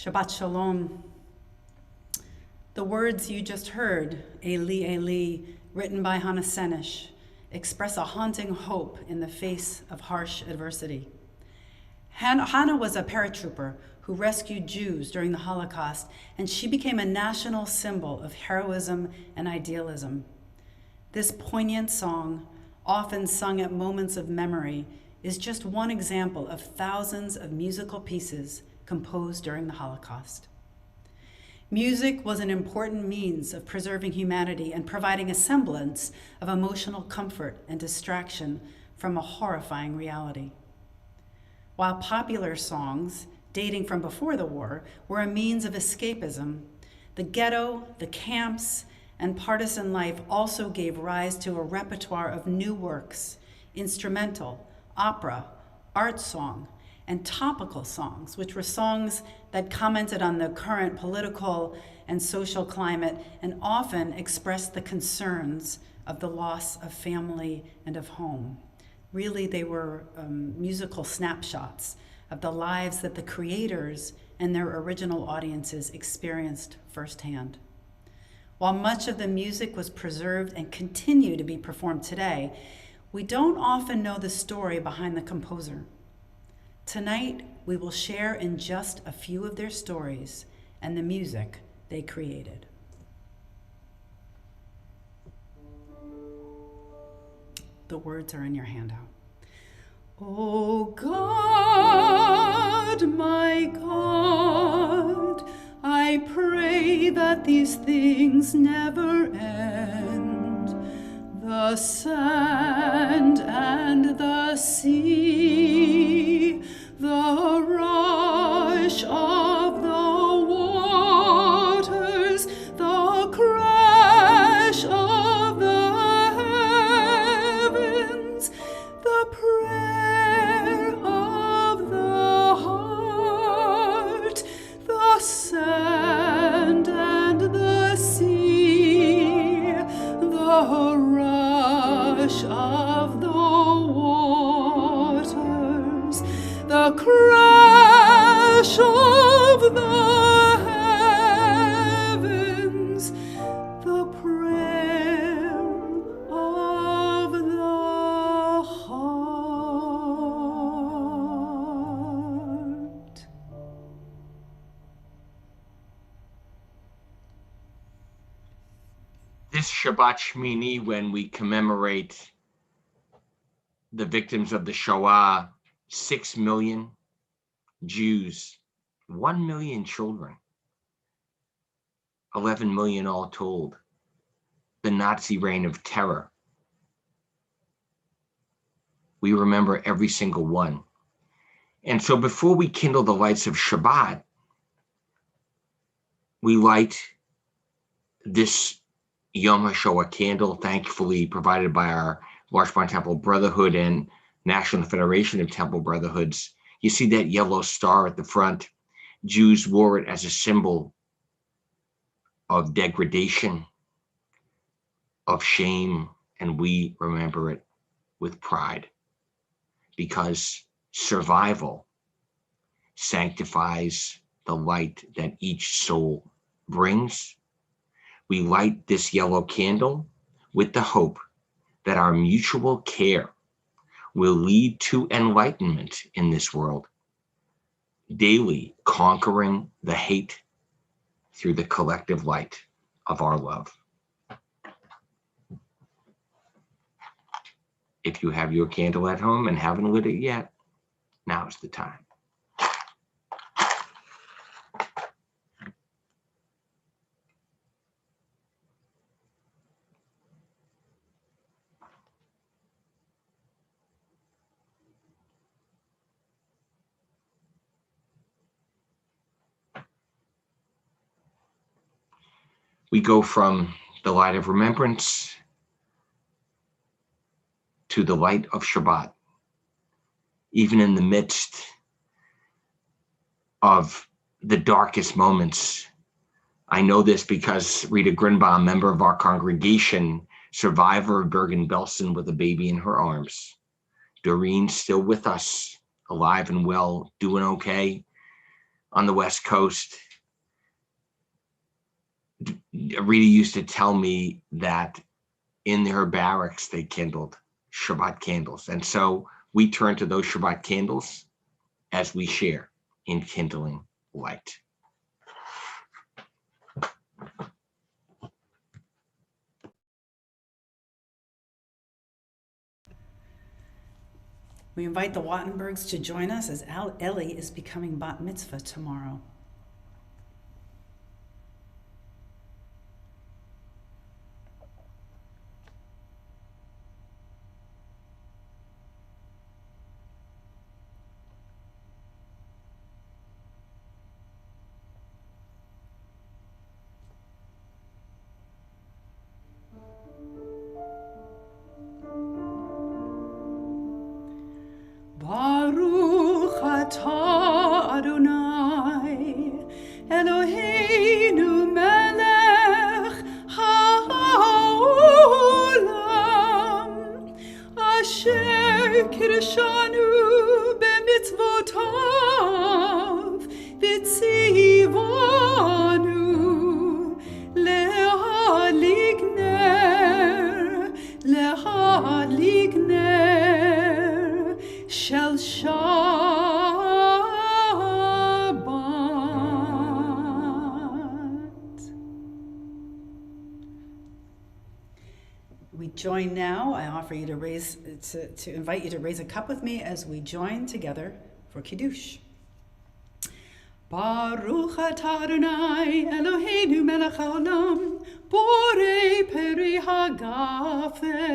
Shabbat Shalom. The words you just heard, Eli, Eli, written by Hannah Senish, express a haunting hope in the face of harsh adversity. Hannah was a paratrooper who rescued Jews during the Holocaust, and she became a national symbol of heroism and idealism. This poignant song, often sung at moments of memory, is just one example of thousands of musical pieces composed during the Holocaust. Music was an important means of preserving humanity and providing a semblance of emotional comfort and distraction from a horrifying reality. While popular songs, dating from before the war, were a means of escapism, the ghetto, the camps, and partisan life also gave rise to a repertoire of new works, instrumental, opera, art song, and topical songs, which were songs that commented on the current political and social climate and often expressed the concerns of the loss of family and of home. Really, they were musical snapshots of the lives that the creators and their original audiences experienced firsthand. While much of the music was preserved and continue to be performed today, we don't often know the story behind the composer. Tonight, we will share in just a few of their stories and the music they created. The words are in your handout. Oh God, my God, I pray that these things never end. The sand and the sea, the rush of the waters, the crash of the heavens, the prayer of the heart, the sand and the sea, the rush of the waters, the crash of the heavens, the prayer of the heart. This Shabbat Shmini, when we commemorate the victims of the Shoah, 6 million Jews, 1 million children, 11 million all told, the Nazi reign of terror. We remember every single one. And so before we kindle the lights of Shabbat, we light this Yom HaShoah candle, thankfully provided by our Washburn Temple Brotherhood and National Federation of Temple Brotherhoods. You see that yellow star at the front. Jews wore it as a symbol of degradation, of shame, and we remember it with pride because survival sanctifies the light that each soul brings. We light this yellow candle with the hope that our mutual care will lead to enlightenment in this world, daily conquering the hate through the collective light of our love. If you have your candle at home and haven't lit it yet, now's the time. We go from the light of remembrance to the light of Shabbat, even in the midst of the darkest moments. I know this because Rita Grinbaum, member of our congregation, survivor of Bergen-Belsen with a baby in her arms. Doreen's still with us, alive and well, doing okay. on the West Coast, Rita used to tell me that in her barracks they kindled Shabbat candles. And so we turn to those Shabbat candles as we share in kindling light. We invite the Wattenbergs to join us as Ellie is becoming bat mitzvah tomorrow. Baruch atah Adonai Eloheinu melech haolam asher kirshanu b'mitzvotav v'tzivanu lehadlik ner shel Shabbat. We join now. I offer you to invite you to raise a cup with me as we join together for Kiddush. Baruch atah Adonai Eloheinu melech haolam borei peri hagafen.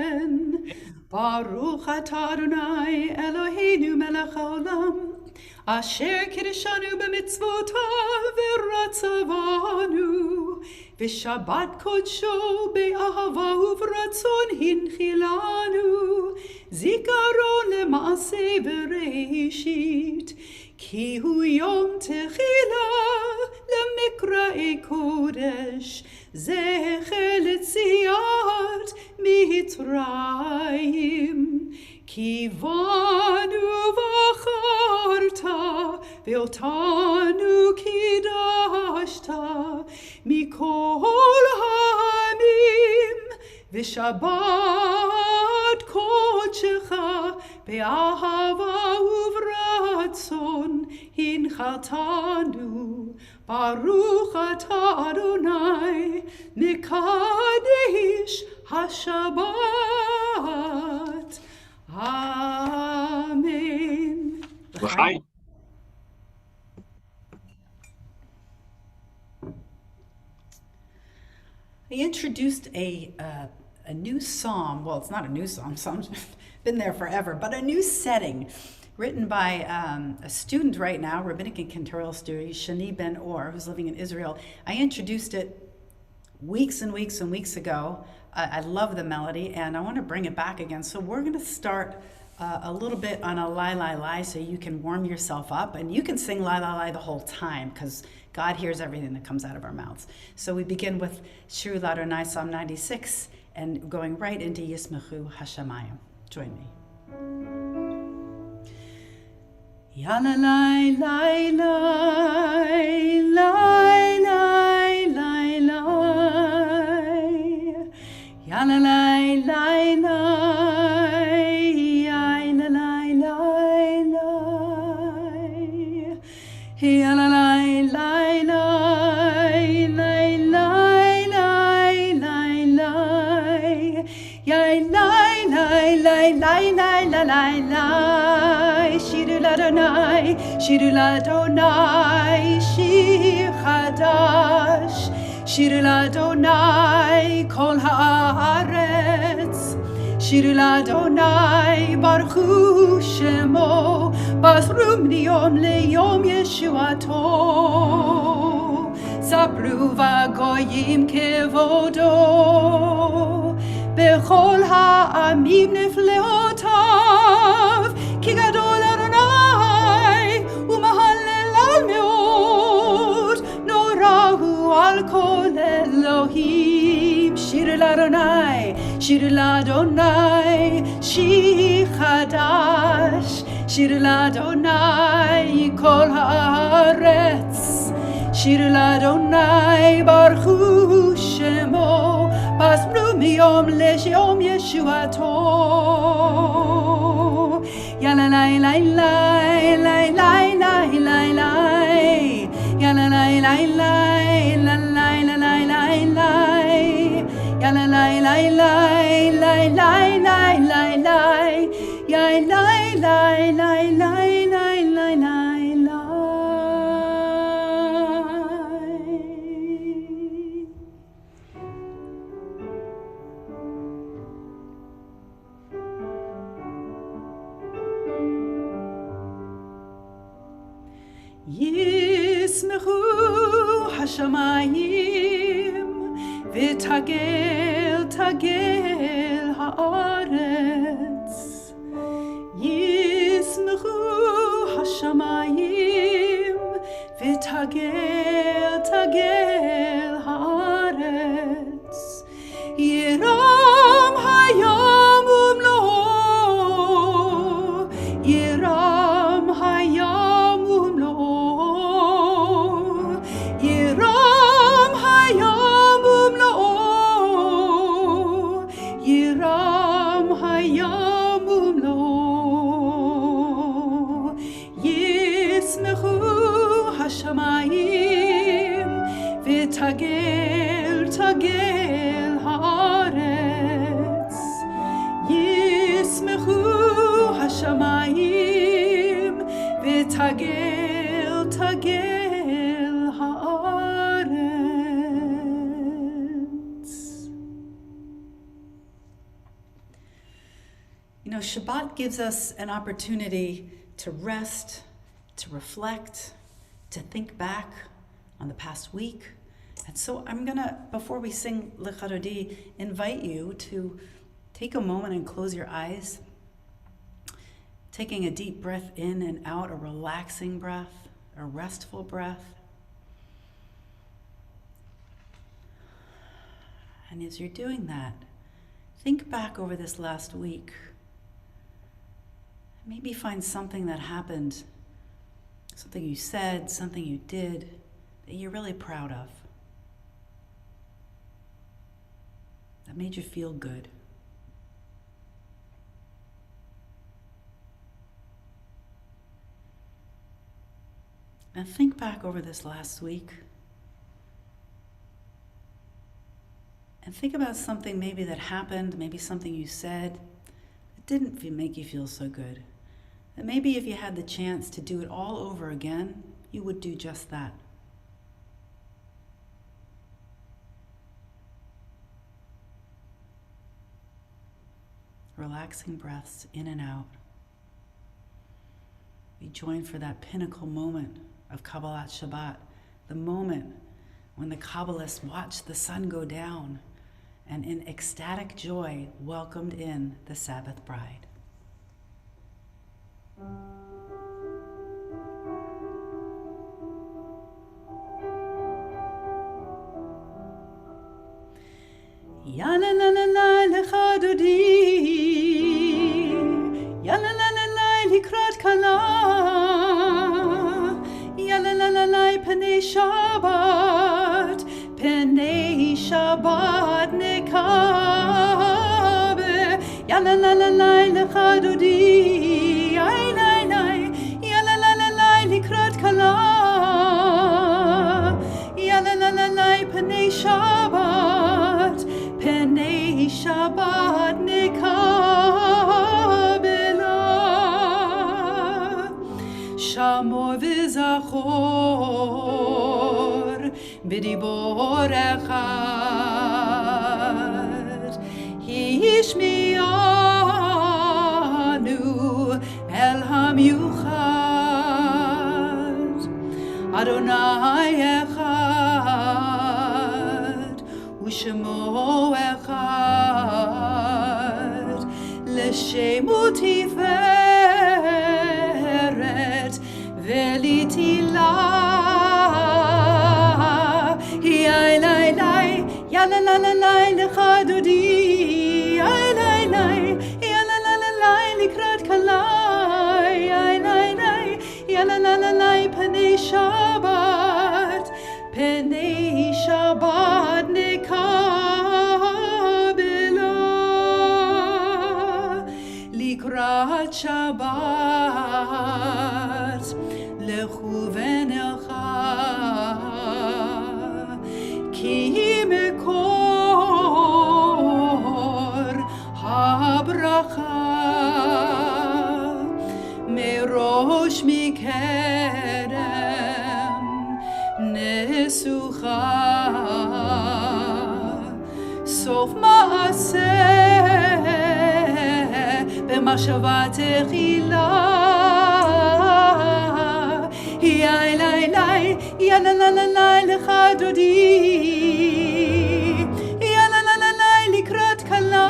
Baruch atah Adonai Eloheinu melech haolam asher kirshanu b'mitzvotav v'ratzavanu v'shabbat kodsho be'ahava uv'ratzon hinchilanu zikaron le'maaseh bereishit ki hu yom techila lemikra kodesh zecher letziat mitzrayim ki vanu v'acharta ve'otanu kidashta mikol ha'amim v'shabbat kodshecha be'ahava uv'ratzon hinchatanu Baruch atah Adonai mekadesh haShabbat. Amen. L'chaim. I introduced a new psalm. Well, it's not a new psalm. Psalm's been there forever, but a new setting written by a student right now, rabbinic and cantorial student, Shani Ben Or, who's living in Israel. I introduced it weeks and weeks and weeks ago. I love the melody, and I want to bring it back again. So we're going to start a little bit on a Lai Lai Lai so you can warm yourself up, and you can sing Lai Lai Lai the whole time because God hears everything that comes out of our mouths. So we begin with Shiru Ladonai, Psalm 96, and going right into Yismechu Hashamayim. Join me. Ya la lai lai lai lai lai lai lai Ya la lai lai lai Ya la lai lai lai Ya la lai lai lai lai lai lai lai lai Ya lai lai lai lai lai lai lai Shiru Ladonai, Shiru Ladonai, Shir Chadash, Shiru Ladonai, Kol Haaretz, Shiru Ladonai, Baruch Hu Shemo, Basru Miyom Leyom Yeshuato, Sapru Vagoyim Kevodo, Bechol Ha'amim Nefleotav, Ki Gadol Adonai, Umahallel al meod, Norahu al kol Elohim. Shir Ladonai, Shir Ladonai, Shir Chadash, Shir Ladonai, Kol Haaretz, Shir l'Adonai Baruch Hu Shemo, Pasru miyom le'yom Yeshuato. Ya la la la la la la la la la. Ya la la la la la la la la la la. Ya la la la la la la la la la. Ya la la la la la la la. Yismechu hashamayim v'tagel tagel haaretz. Yismechu hashamayim v'tagel tagel haaretz. Yiram hayam umlo, Yiram hayam umlo. Yiram hayam umlo, Yiram hayam umlo. Yismechu hashamayim v'tagel tagel haaretz. Yismechu hashamayim v'tagel tagel haaretz. You know, Shabbat gives us an opportunity to rest, to reflect, to think back on the past week. And so I'm gonna, before we sing L'Chadodi, invite you to take a moment and close your eyes, taking a deep breath in and out, a relaxing breath, a restful breath. And as you're doing that, think back over this last week. Maybe find something that happened, something you said, something you did that you're really proud of, that made you feel good. And think back over this last week and think about something maybe that happened, maybe something you said that didn't make you feel so good. And maybe if you had the chance to do it all over again, you would do just that. Relaxing breaths in and out. We join for that pinnacle moment of Kabbalat Shabbat, the moment when the Kabbalists watched the sun go down and in ecstatic joy welcomed in the Sabbath bride. Ya la la la la l'chadodi, ya la la la la likrat kala, ya la la la la penei Shabbat nekabe, ya la la la la l'chadodi, ya la la ya la la la la likrat kala, ya la la la la penei Shabbat. Penei Shabbat nekabela, Shamor v'zachor b'dibor echad, Hishmianu el hamyuchad, Adonai echad, U'shemo echad, l'shemu tiferet ve'litilah. Ya la la ya la la la la l'chadodi, ya la la ya la la la la likrat kala, ya la la ya la la la la penei Shabbat. Penei Shabbat nekabela likrat Shabbat lechuvenecha ki mekor habracha merosh mikerem nesucha sof maaseh b'machshava techila yai lai lai ya la la la lai lecha dodi ya la la la lai likrat kala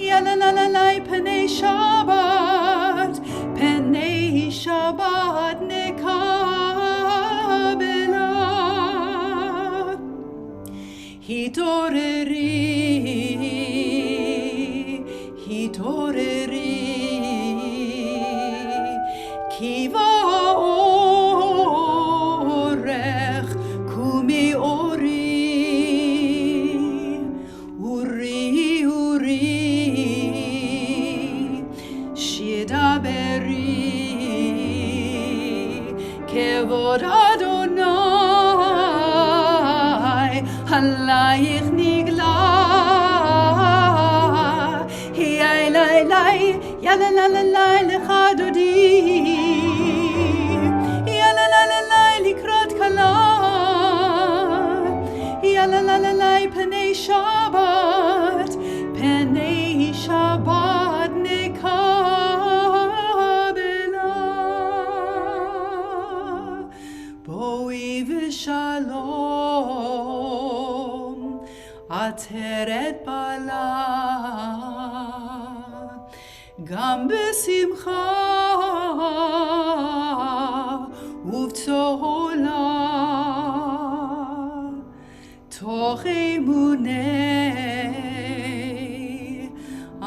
ya la la la lai penei Shabbat nekabela hitoreri kiva orech kumi uri shidaberi kevod Adonai halayich nigla yai lai lai ya la la la lai lecha dodi ya la la la lai likrat kala ya la la la lai penei Shabbat nekabela boi v'shalom ateret bala gam b'simcha uv'tzola toch emunei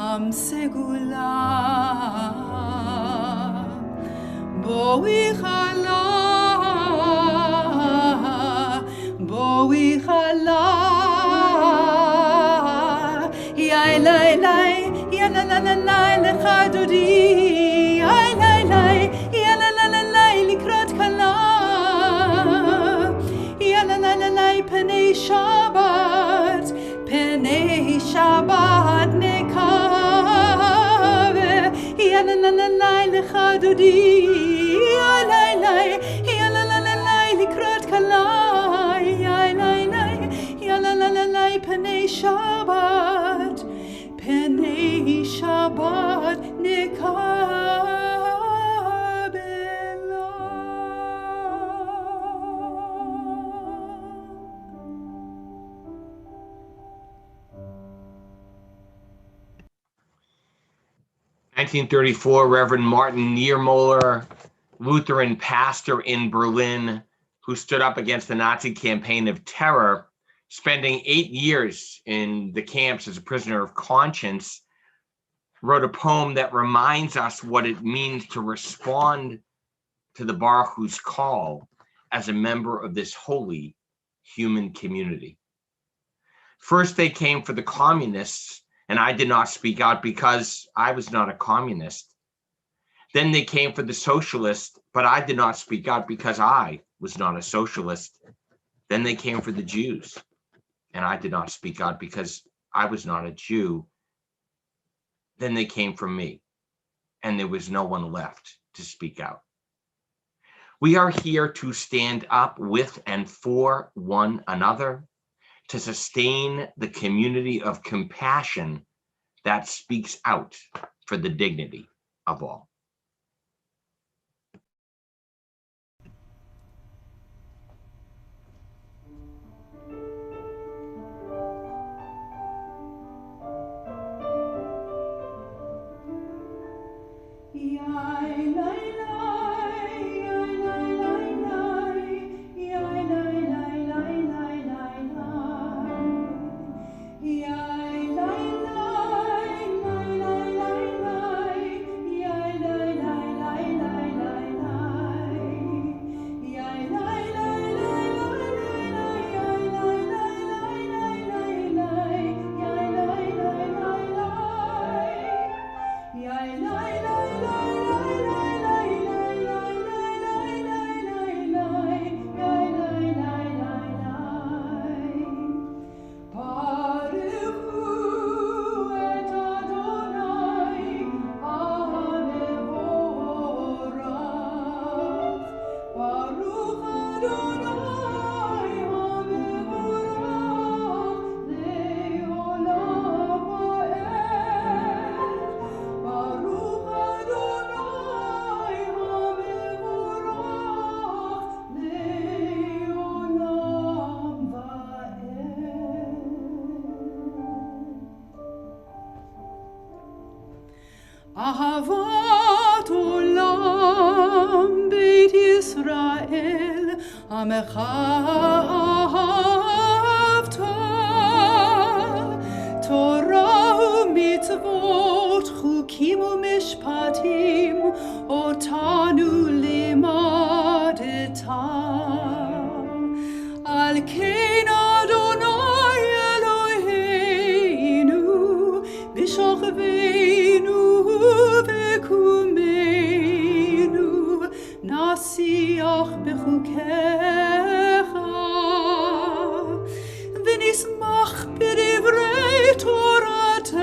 am segula boi chala yai lai lai ya la la la lai lecha dodi yai lai lai ya la la la lai likrat kala ya la la la lai penei Shabbat nekabe ya la la la lai lecha dodi yai lai lai ya la la la lai likrat kala yai lai lai ya la la la lai penei Shabbat nekabela 1934, Reverend Martin Niemöller, Lutheran pastor in Berlin, who stood up against the Nazi campaign of terror, spending 8 years in the camps as a prisoner of conscience, wrote a poem that reminds us what it means to respond to the Baruch Hu's call as a member of this holy human community. First, they came for the communists, and I did not speak out because I was not a communist. Then they came for the socialists, but I did not speak out because I was not a socialist. Then they came for the Jews, and I did not speak out because I was not a Jew. Then they came for me, and there was no one left to speak out. We are here to stand up with and for one another, to sustain the community of compassion that speaks out for the dignity of all. Yeah. אהבת עולם בית ישראל, עמך אהבת, תורה ומצוות, חוקים ומשפטים, אותנו לימדת. על כן אדוני אלוהינו, בשוכבנו וקומנו, נשיח בחוקיך, ונשמח בדברי תורתך,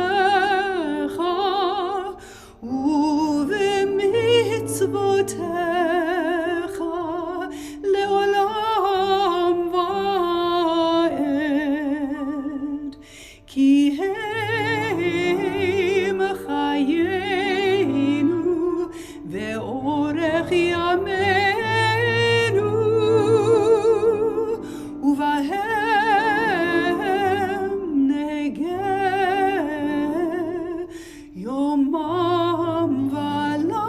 ובמצוותיך לעולם ועד, כי הם חיינו ואורך ימינו, ובהם נהגה יומם ולילה.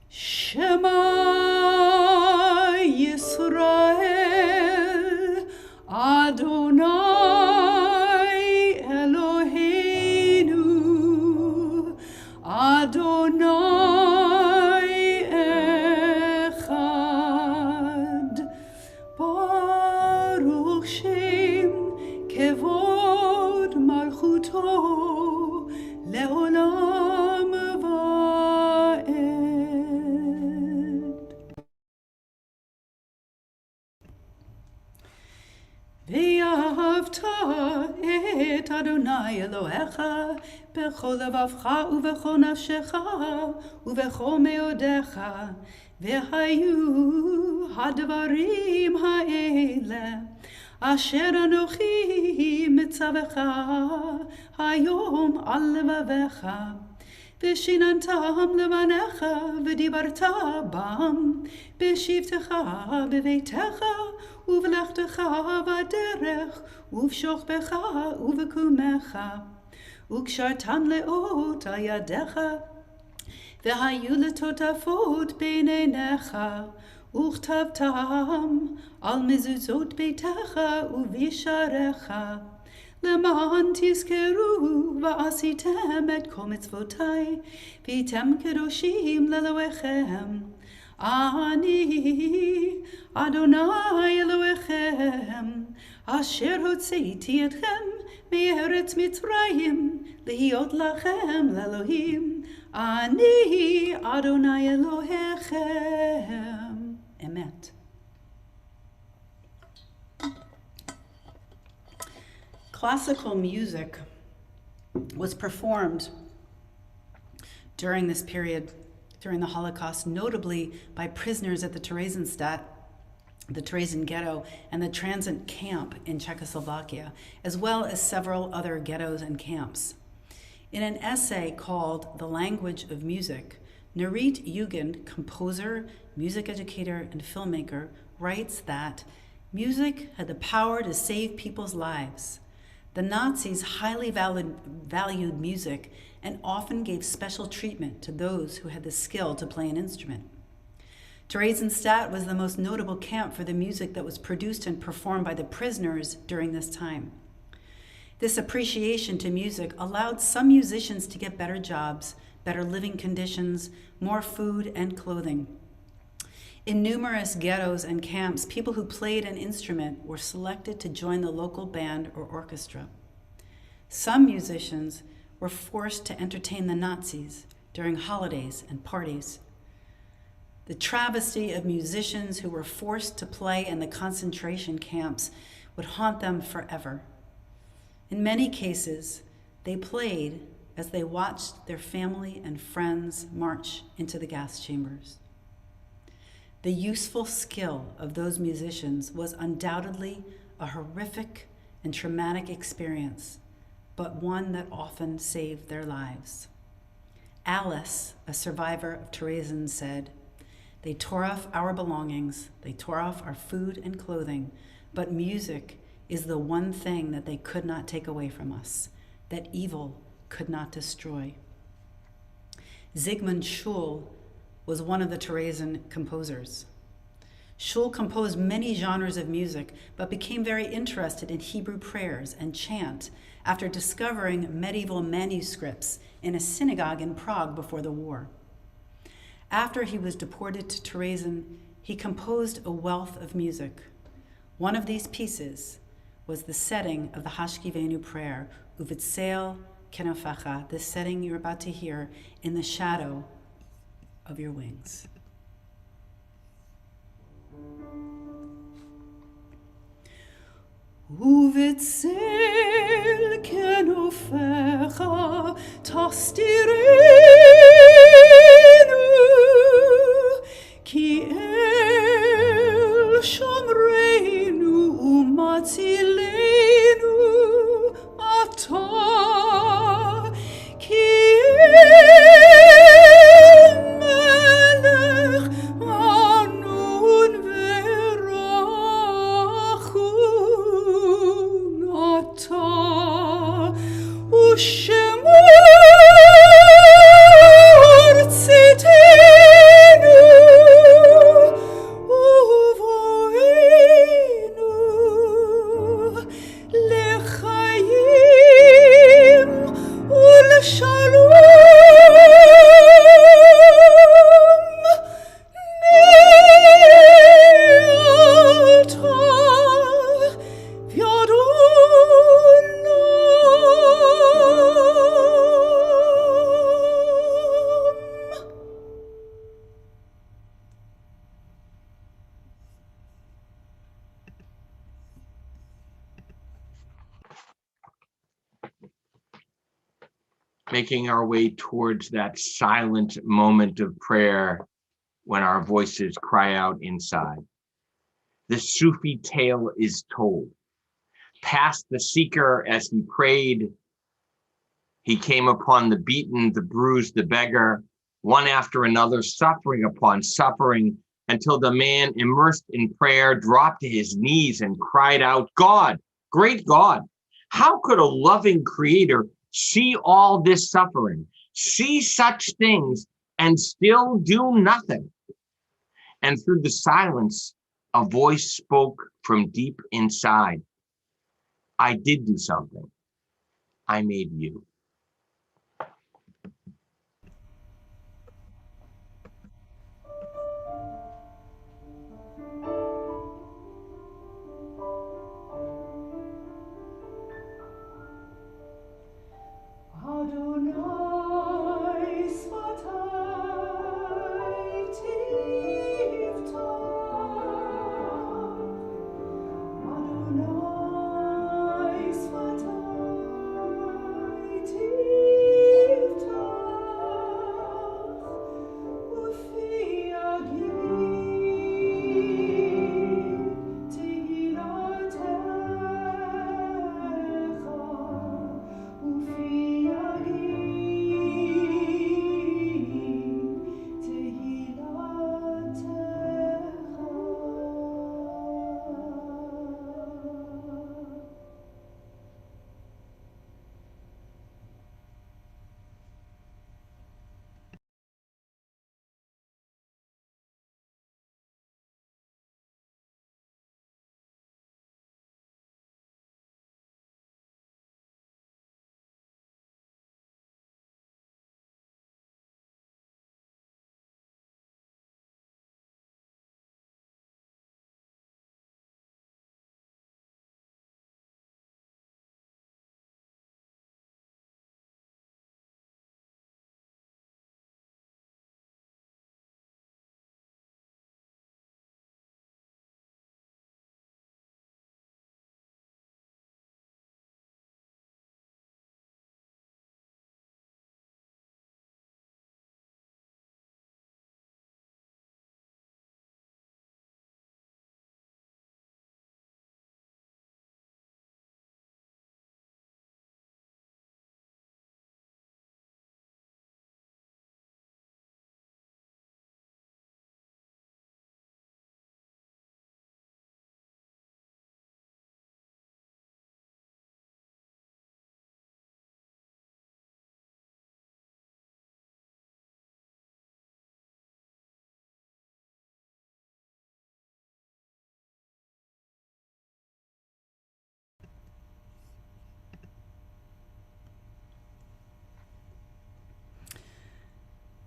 שמע ישראל, אדוני אלוהינו, אדוני אחד. ברוך שם כבוד מלכותו לעולם ועד. ואהבת את אדוני אלוהיך בכל לבבך ובכל נפשך ובכל מאודיך, והיו הדברים האלה אשר אנוכי מצווך היום על לבביך, ושיננתם לבניך ודיברת בם בשבתך בביתך ובלכתך בדרך ובשוכבך ובקומך, וקשרתם לאות על ידיך, והיו לטוטפות בין עיניך, וכתבתם על מזוזות ביתך ובשעריך, למען תזכרו ועשיתם את כל מצוותי, והייתם קדושים לאלוהיכם. אני אדוני אלוהיכם, אשר הוצאתי אתכם מארץ מצרים, להיות לכם לאלוהים. אני אדוני אלוהיכם. אמת. Classical music was performed during this period, during the Holocaust, notably by prisoners at the Theresienstadt, the Theresian ghetto, and the transit camp in Czechoslovakia, as well as several other ghettos and camps. In an essay called The Language of Music, Nurit Jugend, composer, music educator, and filmmaker, writes that music had the power to save people's lives. The Nazis highly valued music and often gave special treatment to those who had the skill to play an instrument. Theresienstadt was the most notable camp for the music that was produced and performed by the prisoners during this time. This appreciation to music allowed some musicians to get better jobs, better living conditions, more food and clothing. In numerous ghettos and camps, people who played an instrument were selected to join the local band or orchestra. Some musicians were forced to entertain the Nazis during holidays and parties. The travesty of musicians who were forced to play in the concentration camps would haunt them forever. In many cases, they played as they watched their family and friends march into the gas chambers. The useful skill of those musicians was undoubtedly a horrific and traumatic experience, but one that often saved their lives. Alice, a survivor of Theresienstadt, said, They tore off our belongings, they tore off our food and clothing, but music is the one thing that they could not take away from us, that evil could not destroy. Zygmunt Schul was one of the Theresian composers. Schul composed many genres of music, but became very interested in Hebrew prayers and chant after discovering medieval manuscripts in a synagogue in Prague before the war. After he was deported to Terezin, he composed a wealth of music. One of these pieces was the setting of the Hashkivenu prayer, Uvitzel Kenofecha, the setting you're about to hear, in the shadow of your wings. Uvitzel Kenofecha tastirenu ki el shomreinu umatzilenu ata ki el melech anun verachun ata ushemor tzitenu uvoinu lechayim ulshalom ne'ata v'yadolam. Making our way towards that silent moment of prayer when our voices cry out inside. The Sufi tale is told. Past the seeker as he prayed, he came upon the beaten, the bruised, the beggar, one after another, suffering upon suffering, until the man, immersed in prayer, dropped to his knees and cried out, God, great God, how could a loving creator see all this suffering, see such things, and still do nothing? And through the silence, a voice spoke from deep inside. I did do something. I made you. Adonai Svatai Tivtach, Adonai Svatai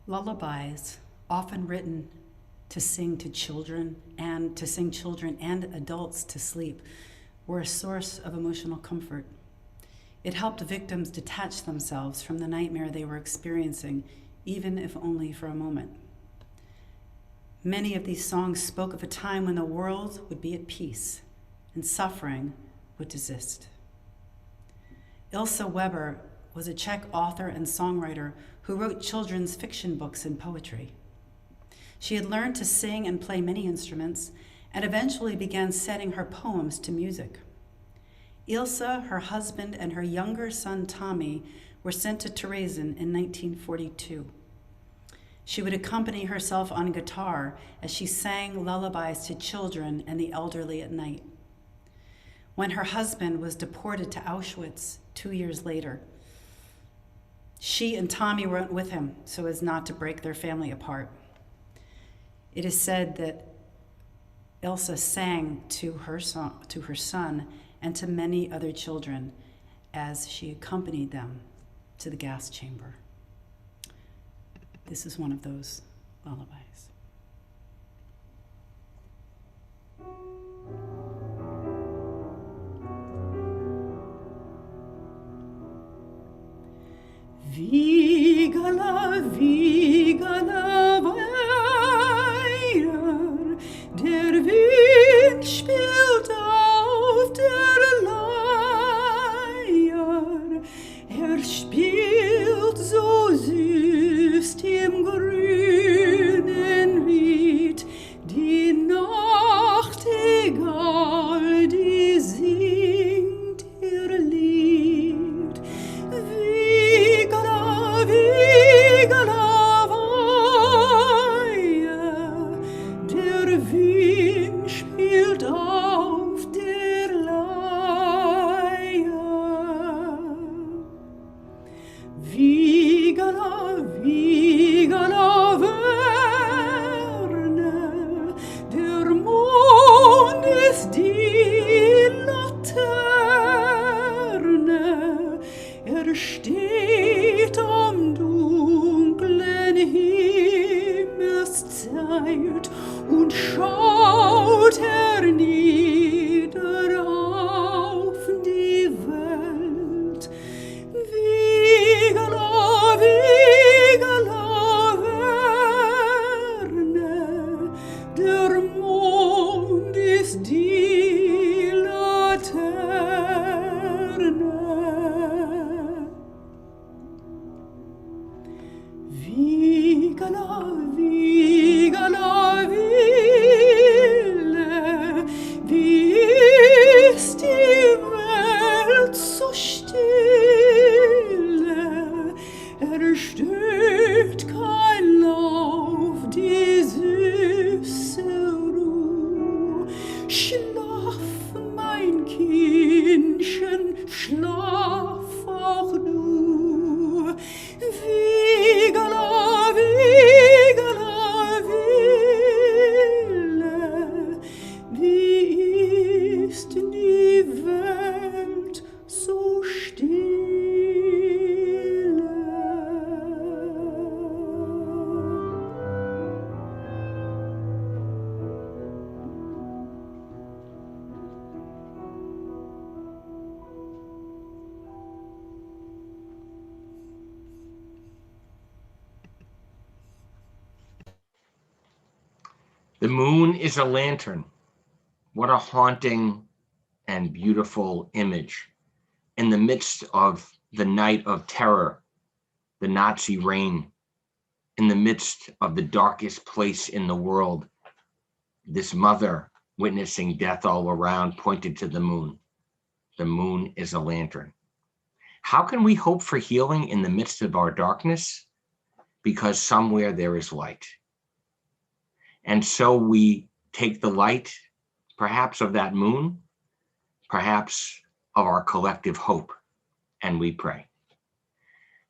Lullabies, often written to sing children and adults to sleep, were a source of emotional comfort. It helped victims detach themselves from the nightmare they were experiencing, even if only for a moment. Many of these songs spoke of a time when the world would be at peace and suffering would desist. Ilse Weber was a Czech author and songwriter who wrote children's fiction books and poetry. She had learned to sing and play many instruments and eventually began setting her poems to music. Ilse, her husband, and her younger son Tommy were sent to Terezin in 1942. She would accompany herself on guitar as she sang lullabies to children and the elderly at night. When her husband was deported to Auschwitz 2 years later, she and Tommy went with him so as not to break their family apart. It is said that Ilse sang to her son and to many other children as she accompanied them to the gas chamber. This is one of those lullabies. Vigala, Vigala, weiter, der Wind spielt auf der Leier, spielt so süß im grünen Ried, die Nachtigall, die singt ihr Lied. Vigala, Vigala, weia, der Wind spielt auf der Leier. Vigala, Vigala, Verne, der Mond ist die Laterne, steht am dunklen Himmelszeit und schaut hernieder auf die Welt. Vigala, Vigala, Verne, der Mond ist die Laterne. Vigala, Vigala, Ville, wie ist die Welt so stille, steht kein Lauf, die süße Ruh. Schlaf, mein Kindchen, schlaf auch du. Vigala, Vigala, Ville, wie ist die Welt so stille? The moon is a lantern. What a haunting and beautiful image. In the midst of the night of terror, the Nazi reign, in the midst of the darkest place in the world, this mother witnessing death all around pointed to the moon. The moon is a lantern. How can we hope for healing in the midst of our darkness? Because somewhere there is light. And so we take the light, perhaps of that moon, perhaps of our collective hope, and we pray.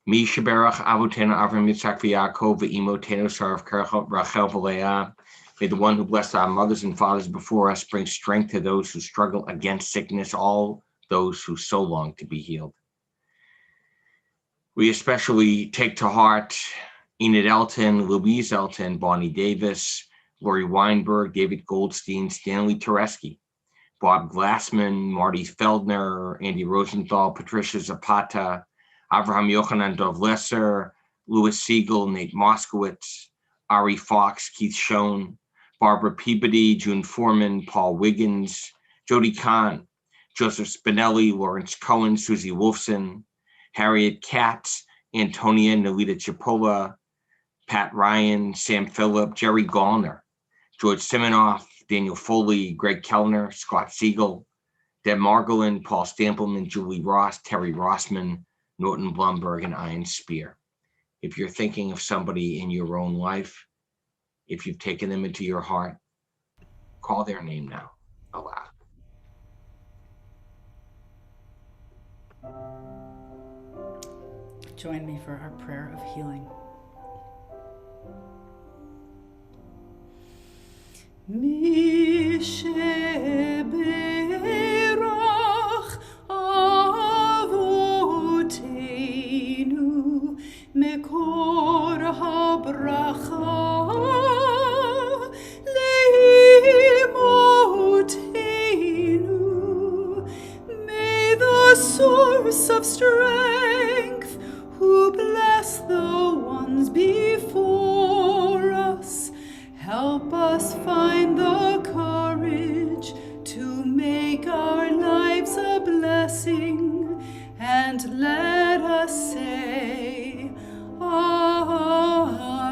Mi sheberach avotenu Avram Yitzchak v'Yaakov v'imotenu Sarah Rachel v'Leah. May the one who blessed our mothers and fathers before us bring strength to those who struggle against sickness, all those who so long to be healed. We especially take to heart Enid Elton, Louise Elton, Bonnie Davis, Lori Weinberg, David Goldstein, Stanley Tereski, Bob Glassman, Marty Feldner, Andy Rosenthal, Patricia Zapata, Avraham Yochanan Dov Lesser, Louis Siegel, Nate Moskowitz, Ari Fox, Keith Schoen, Barbara Peabody, June Foreman, Paul Wiggins, Jody Kahn, Joseph Spinelli, Lawrence Cohen, Susie Wolfson, Harriet Katz, Antonia Nolita Chipola, Pat Ryan, Sam Phillip, Jerry Gallner, George Siminoff, Daniel Foley, Greg Kellner, Scott Siegel, Deb Margolin, Paul Stampleman, Julie Ross, Terry Rossman, Norton Blumberg, and Ian Spear. If you're thinking of somebody in your own life, if you've taken them into your heart, call their name now aloud. Join me for our prayer of healing. Misheberach Avotenu Mekor HaBracha Leimotenu. May the source of strength, who bless the ones before us, help us find the courage to make our lives a blessing, and let us say, Amen.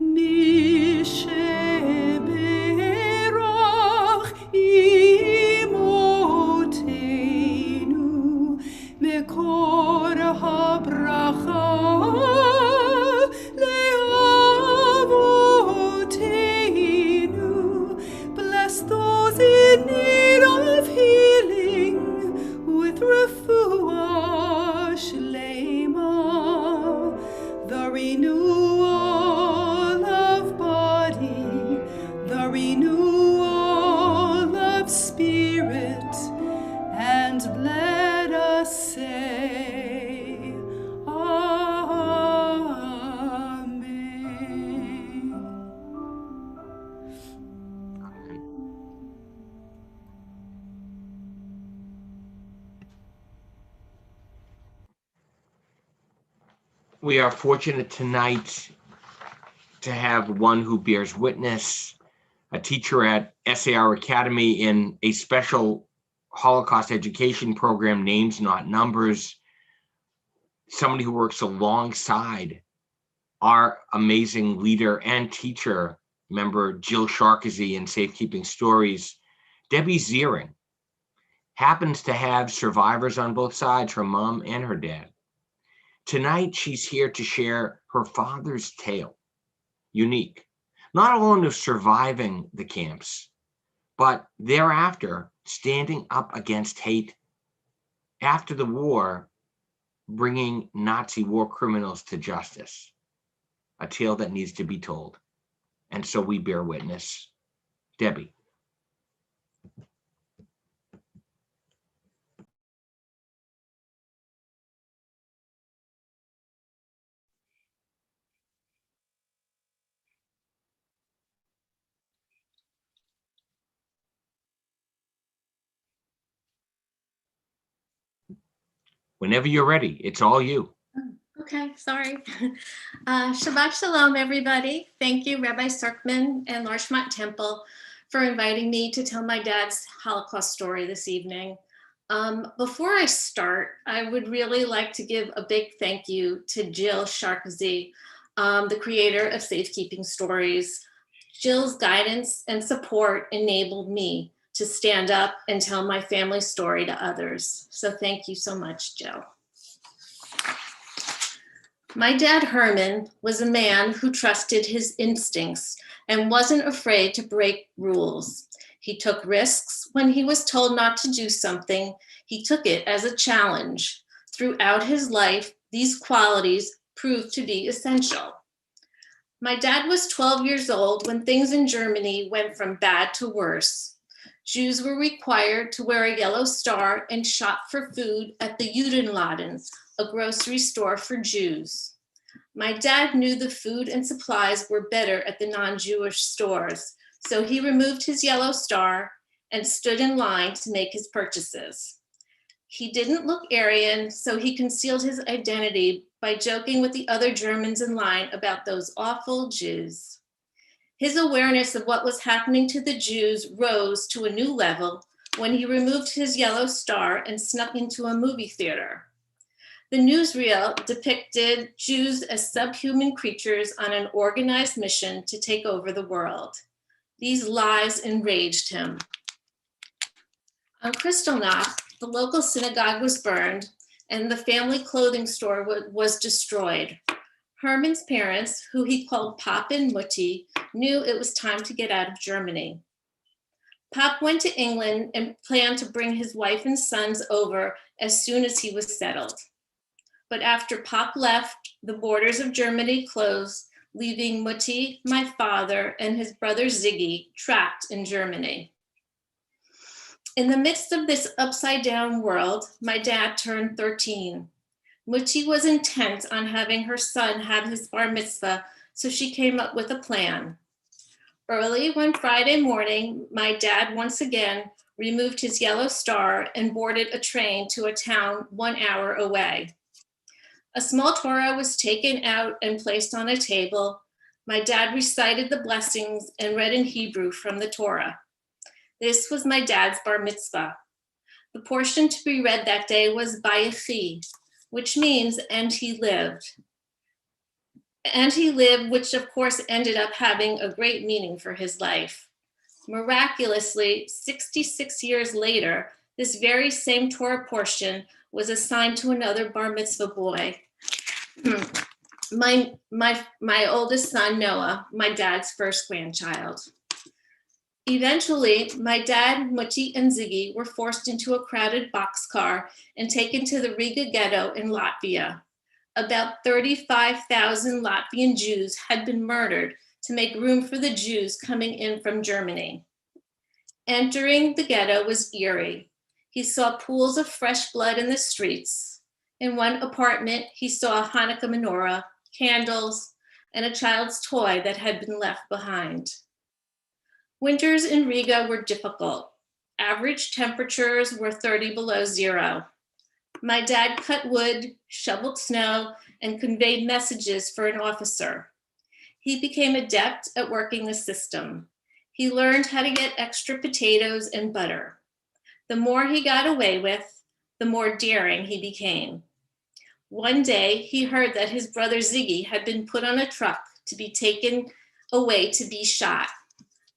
Misheberach imotenu mekor habracha leavotenu. Bless those in need of healing with refuah shlema, the renewal of body, the renewal of spirit, and let us say, Amen. We are fortunate tonight to have one who bears witness, a teacher at SAR Academy in a special Holocaust education program, Names Not Numbers, somebody who works alongside our amazing leader and teacher member, Jill Sharkazy, in Safekeeping Stories. Debbie Ziering happens to have survivors on both sides, her mom and her dad. Tonight, she's here to share her father's tale, unique, not only of surviving the camps, but thereafter standing up against hate after the war, bringing Nazi war criminals to justice, a tale that needs to be told. And so we bear witness. Debbie. Whenever you're ready, it's all you. Okay, sorry. Shabbat Shalom, everybody. Thank you, Rabbi Sarkman and Larchmont Temple, for inviting me to tell my dad's Holocaust story this evening. Before I start, I would really like to give a big thank you to Jill Sharkazy, the creator of Safekeeping Stories. Jill's guidance and support enabled me to stand up and tell my family's story to others. So thank you so much, Jill. My dad, Herman, was a man who trusted his instincts and wasn't afraid to break rules. He took risks. When he was told not to do something, he took it as a challenge. Throughout his life, these qualities proved to be essential. My dad was 12 years old when things in Germany went from bad to worse. Jews were required to wear a yellow star and shop for food at the Judenladen, a grocery store for Jews. My dad knew the food and supplies were better at the non-Jewish stores, so he removed his yellow star and stood in line to make his purchases. He didn't look Aryan, so he concealed his identity by joking with the other Germans in line about those awful Jews. His awareness of what was happening to the Jews rose to a new level when he removed his yellow star and snuck into a movie theater. The newsreel depicted Jews as subhuman creatures on an organized mission to take over the world. These lies enraged him. On Kristallnacht, the local synagogue was burned and the family clothing store was destroyed. Herman's parents, who he called Pop and Mutti, knew it was time to get out of Germany. Pop went to England and planned to bring his wife and sons over as soon as he was settled. But after Pop left, the borders of Germany closed, leaving Mutti, my father, and his brother Ziggy trapped in Germany. In the midst of this upside down world, my dad turned 13. Mutti was intent on having her son have his bar mitzvah, so she came up with a plan. Early one Friday morning, my dad once again removed his yellow star and boarded a train to a town 1 hour away. A small Torah was taken out and placed on a table. My dad recited the blessings and read in Hebrew from the Torah. This was my dad's bar mitzvah. The portion to be read that day was Vayechi, which means, and he lived. And he lived, which of course ended up having a great meaning for his life. Miraculously, 66 years later, this very same Torah portion was assigned to another bar mitzvah boy. My oldest son, Noah, my dad's first grandchild. Eventually, my dad, Mutti, and Ziggy were forced into a crowded boxcar and taken to the Riga ghetto in Latvia. About 35,000 Latvian Jews had been murdered to make room for the Jews coming in from Germany. Entering the ghetto was eerie. He saw pools of fresh blood in the streets. In one apartment, he saw a Hanukkah menorah, candles, and a child's toy that had been left behind. Winters in Riga were difficult. Average temperatures were 30 below zero. My dad cut wood, shoveled snow, and conveyed messages for an officer. He became adept at working the system. He learned how to get extra potatoes and butter. The more he got away with, the more daring he became. One day, he heard that his brother Ziggy had been put on a truck to be taken away to be shot.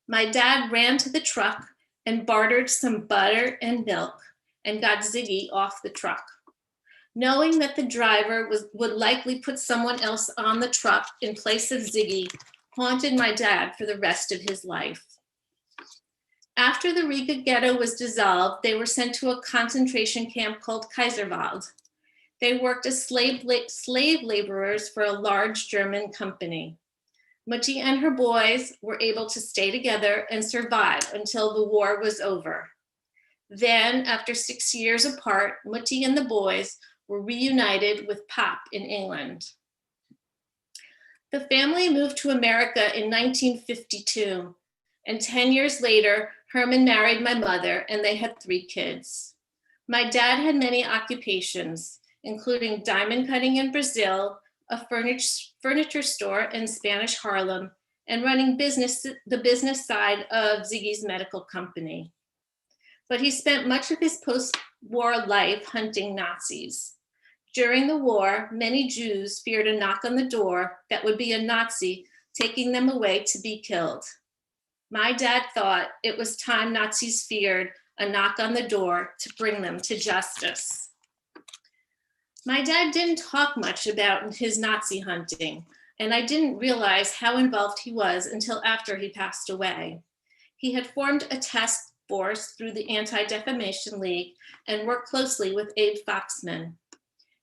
My dad ran to the truck and bartered some butter and milk and got Ziggy off the truck. Knowing that the driver would likely put someone else on the truck in place of Ziggy haunted my dad for the rest of his life. After the Riga ghetto was dissolved, they were sent to a concentration camp called Kaiserwald. They worked as slave laborers for a large German company. Mutti and her boys were able to stay together and survive until the war was over. Then, after 6 years apart, Mutti and the boys were reunited with Pop in England. The family moved to America in 1952, and 10 years later, Herman married my mother, and they had 3 kids. My dad had many occupations, including diamond cutting in Brazil, a furniture store in Spanish Harlem, and running the business side of Ziggy's medical company. But he spent much of his post-war life hunting Nazis. During the war, many Jews feared a knock on the door that would be a Nazi taking them away to be killed. My dad thought it was time Nazis feared a knock on the door to bring them to justice. My dad didn't talk much about his Nazi hunting, and I didn't realize how involved he was until after he passed away. He had formed a task force through the Anti-Defamation League and worked closely with Abe Foxman.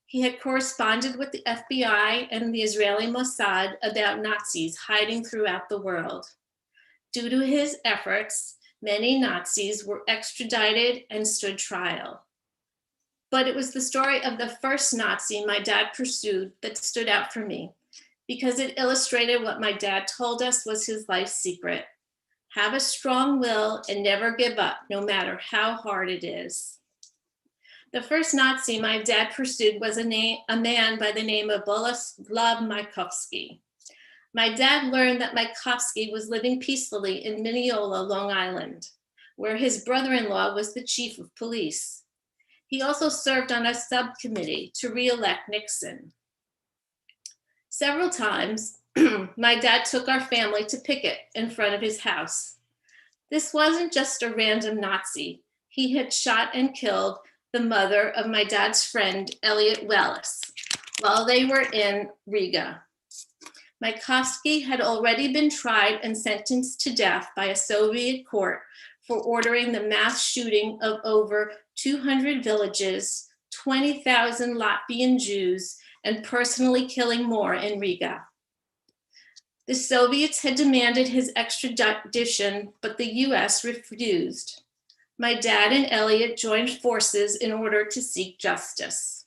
He had corresponded with the FBI and the Israeli Mossad about Nazis hiding throughout the world. Due to his efforts, many Nazis were extradited and stood trial. But it was the story of the first Nazi my dad pursued that stood out for me because it illustrated what my dad told us was his life secret. Have a strong will and never give up, no matter how hard it is. The first Nazi my dad pursued was a man by the name of Boleslav Mykovsky. My dad learned that Mykovsky was living peacefully in Mineola, Long Island, where his brother-in-law was the chief of police. He also served on a subcommittee to re-elect Nixon. Several times, my dad took our family to picket in front of his house. This wasn't just a random Nazi. He had shot and killed the mother of my dad's friend, Elliot Wells, while they were in Riga. Mykovsky had already been tried and sentenced to death by a Soviet court for ordering the mass shooting of over 200 villages, 20,000 Latvian Jews, and personally killing more in Riga. The Soviets had demanded his extradition, but the US refused. My dad and Elliot joined forces in order to seek justice.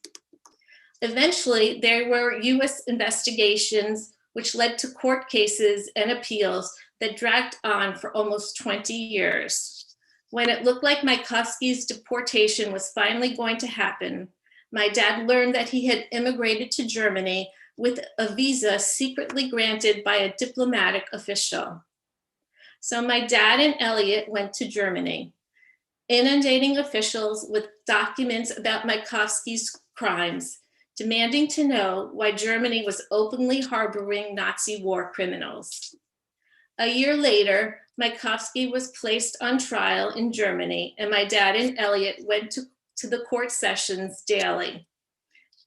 Eventually, there were US investigations which led to court cases and appeals that dragged on for almost 20 years. When it looked like Mykovsky's deportation was finally going to happen, my dad learned that he had immigrated to Germany with a visa secretly granted by a diplomatic official. So my dad and Elliot went to Germany, inundating officials with documents about Mykovsky's crimes, demanding to know why Germany was openly harboring Nazi war criminals. A year later, Mykovsky was placed on trial in Germany, and my dad and Elliot went to the court sessions daily.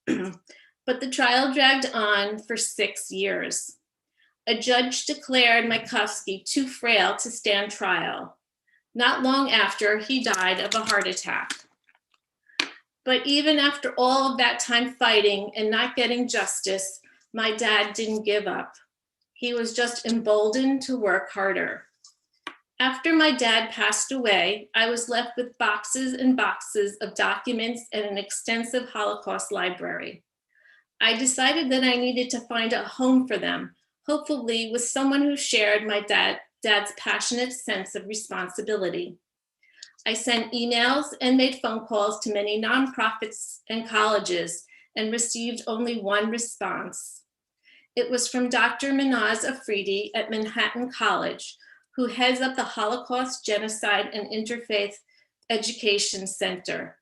But the trial dragged on for 6 years. A judge declared Mykovsky too frail to stand trial. Not long after, he died of a heart attack. But even after all of that time fighting and not getting justice, my dad didn't give up. He was just emboldened to work harder. After my dad passed away, I was left with boxes and boxes of documents and an extensive Holocaust library. I decided that I needed to find a home for them, hopefully with someone who shared my dad's passionate sense of responsibility. I sent emails and made phone calls to many nonprofits and colleges and received only one response. It was from Dr. Minaz Afridi at Manhattan College, who heads up the Holocaust, Genocide, and Interfaith Education Center.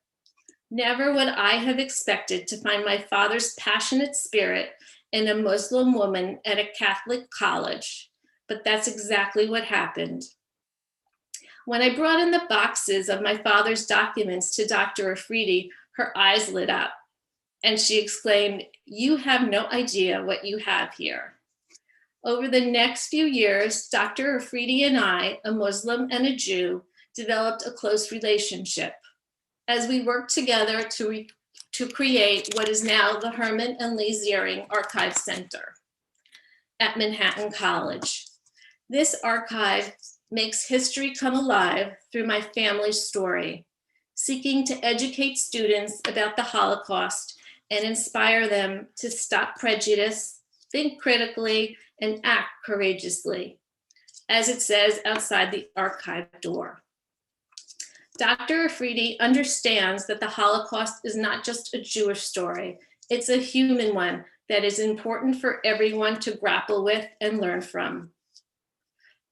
Never would I have expected to find my father's passionate spirit in a Muslim woman at a Catholic college, but that's exactly what happened. When I brought in the boxes of my father's documents to Dr. Afridi, her eyes lit up, and she exclaimed, "You have no idea what you have here." Over the next few years, Dr. Afridi and I, a Muslim and a Jew, developed a close relationship as we worked together to create what is now the Herman and Lee Ziering Archive Center at Manhattan College. This archive makes history come alive through my family's story, seeking to educate students about the Holocaust and inspire them to stop prejudice, think critically, and act courageously, as it says outside the archive door. Dr. Afridi understands that the Holocaust is not just a Jewish story, it's a human one that is important for everyone to grapple with and learn from.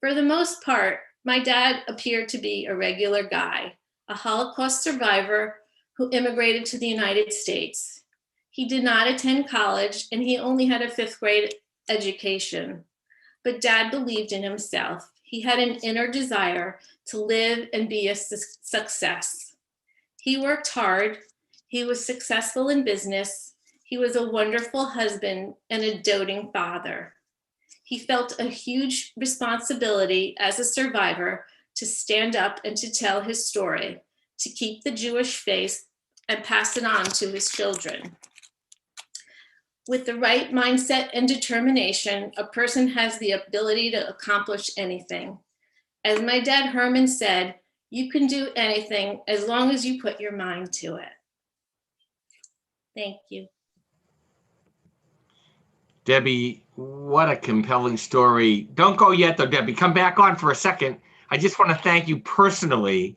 For the most part, my dad appeared to be a regular guy, a Holocaust survivor who immigrated to the United States. He did not attend college and he only had a 5th grade education, but Dad believed in himself. He had an inner desire to live and be a success. He worked hard. He was successful in business. He was a wonderful husband and a doting father. He felt a huge responsibility as a survivor to stand up and to tell his story, to keep the Jewish faith and pass it on to his children. With the right mindset and determination, a person has the ability to accomplish anything. As my dad Herman said, you can do anything as long as you put your mind to it. Thank you. Debbie, what a compelling story. Don't go yet, though, Debbie. Come back on for a second. I just want to thank you personally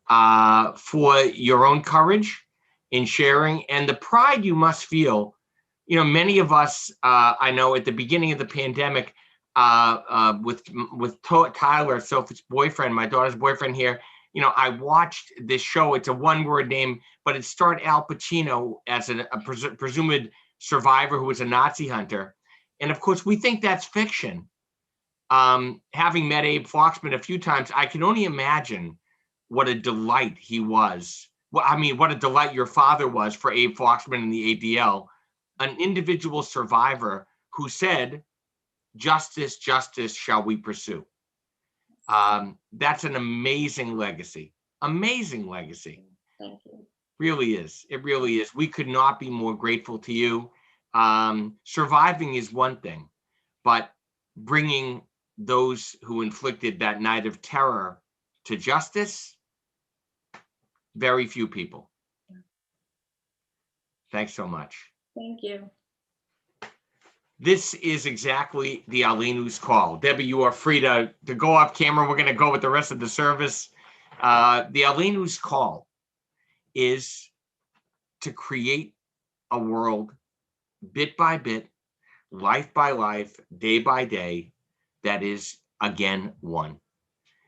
for your own courage in sharing and the pride you must feel. You know, many of us, I know at the beginning of the pandemic, with Tyler, Sophie's boyfriend, my daughter's boyfriend here, you know, I watched this show. It's a one-word name, but it starred Al Pacino as a presumed survivor who was a Nazi hunter. And of course, we think that's fiction. Having met Abe Foxman a few times, I can only imagine what a delight he was. Well, I mean, what a delight your father was for Abe Foxman and the ADL, an individual survivor who said, justice, justice shall we pursue. That's an amazing legacy. Amazing legacy. Thank you. Really is. It really is. We could not be more grateful to you. Surviving is one thing, but bringing those who inflicted that night of terror to justice, very few people. Thanks so much. Thank you. This is exactly the Alinu's call. Debbie, you are free to go off camera. We're going to go with the rest of the service. The Alinu's call is to create a world bit by bit, life by life, day by day, that is again one.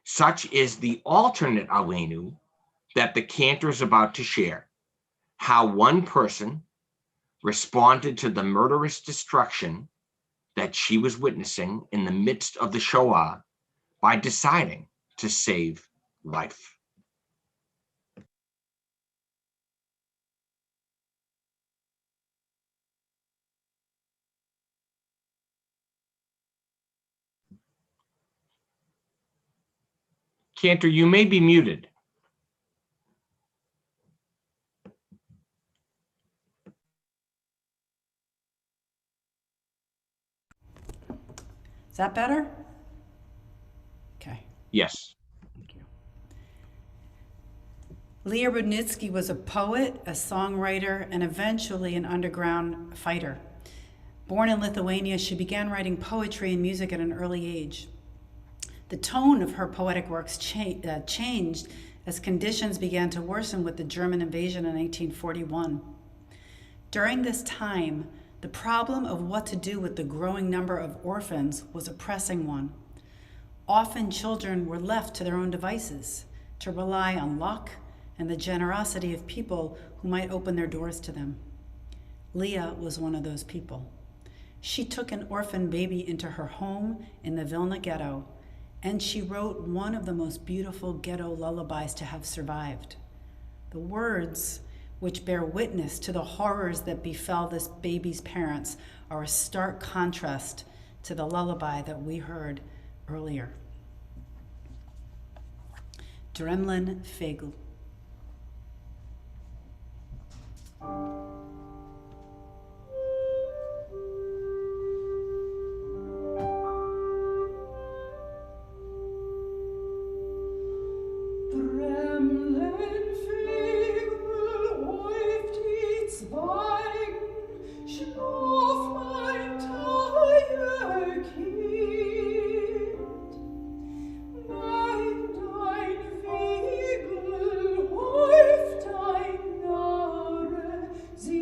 Such is the alternate Alenu that the cantor is about to share. How one person responded to the murderous destruction that she was witnessing in the midst of the Shoah by deciding to save life. Cantor, you may be muted. Is that better? Okay. Yes. Thank you. Leah Rudnitsky was a poet, a songwriter, and eventually an underground fighter. Born in Lithuania, she began writing poetry and music at an early age. The tone of her poetic works changed as conditions began to worsen with the German invasion in 1841. During this time, the problem of what to do with the growing number of orphans was a pressing one. Often children were left to their own devices, to rely on luck and the generosity of people who might open their doors to them. Leah was one of those people. She took an orphan baby into her home in the Vilna ghetto, and she wrote one of the most beautiful ghetto lullabies to have survived. The words, which bear witness to the horrors that befell this baby's parents, are a stark contrast to the lullaby that we heard earlier. Dremlin Fegel. Sie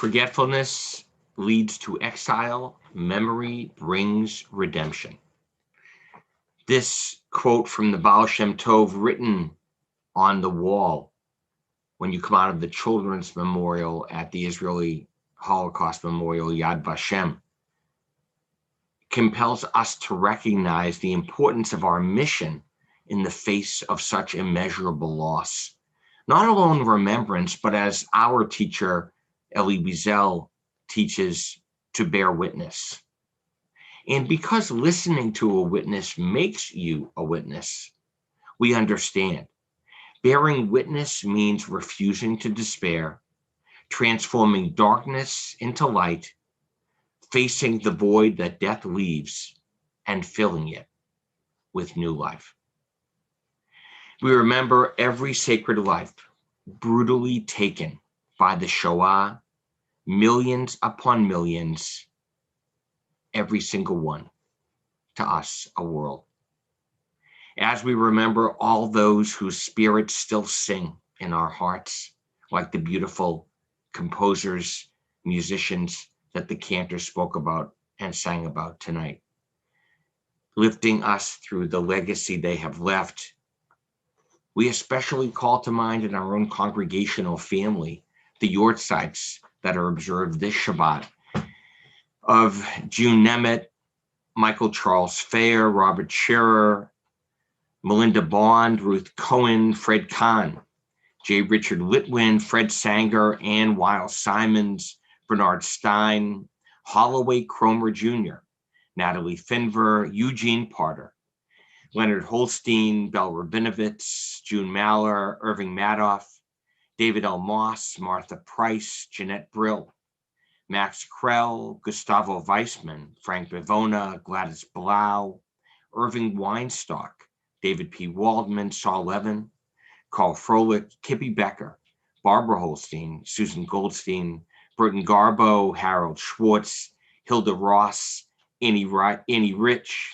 Forgetfulness leads to exile. Memory brings redemption. This quote from the Baal Shem Tov, written on the wall when you come out of the Children's Memorial at the Israeli Holocaust Memorial, Yad Vashem, compels us to recognize the importance of our mission in the face of such immeasurable loss. Not alone remembrance, but as our teacher, Elie Wiesel, teaches, to bear witness. And because listening to a witness makes you a witness, we understand. Bearing witness means refusing to despair, transforming darkness into light, facing the void that death leaves, and filling it with new life. We remember every sacred life brutally taken by the Shoah, millions upon millions, every single one, to us, a world. As we remember all those whose spirits still sing in our hearts, like the beautiful composers, musicians that the cantor spoke about and sang about tonight, lifting us through the legacy they have left, we especially call to mind in our own congregational family the Yortzites that are observed this Shabbat of June Nemeth, Michael Charles Fair, Robert Scherer, Melinda Bond, Ruth Cohen, Fred Kahn, J. Richard Litwin, Fred Sanger, Ann Weil Simons, Bernard Stein, Holloway Cromer Jr., Natalie Finver, Eugene Parter, Leonard Holstein, Bell Rabinovitz, June Maller, Irving Madoff, David L. Moss, Martha Price, Jeanette Brill, Max Krell, Gustavo Weissman, Frank Bivona, Gladys Blau, Irving Weinstock, David P. Waldman, Saul Levin, Carl Froelich, Kippy Becker, Barbara Holstein, Susan Goldstein, Burton Garbo, Harold Schwartz, Hilda Ross, Annie Rich,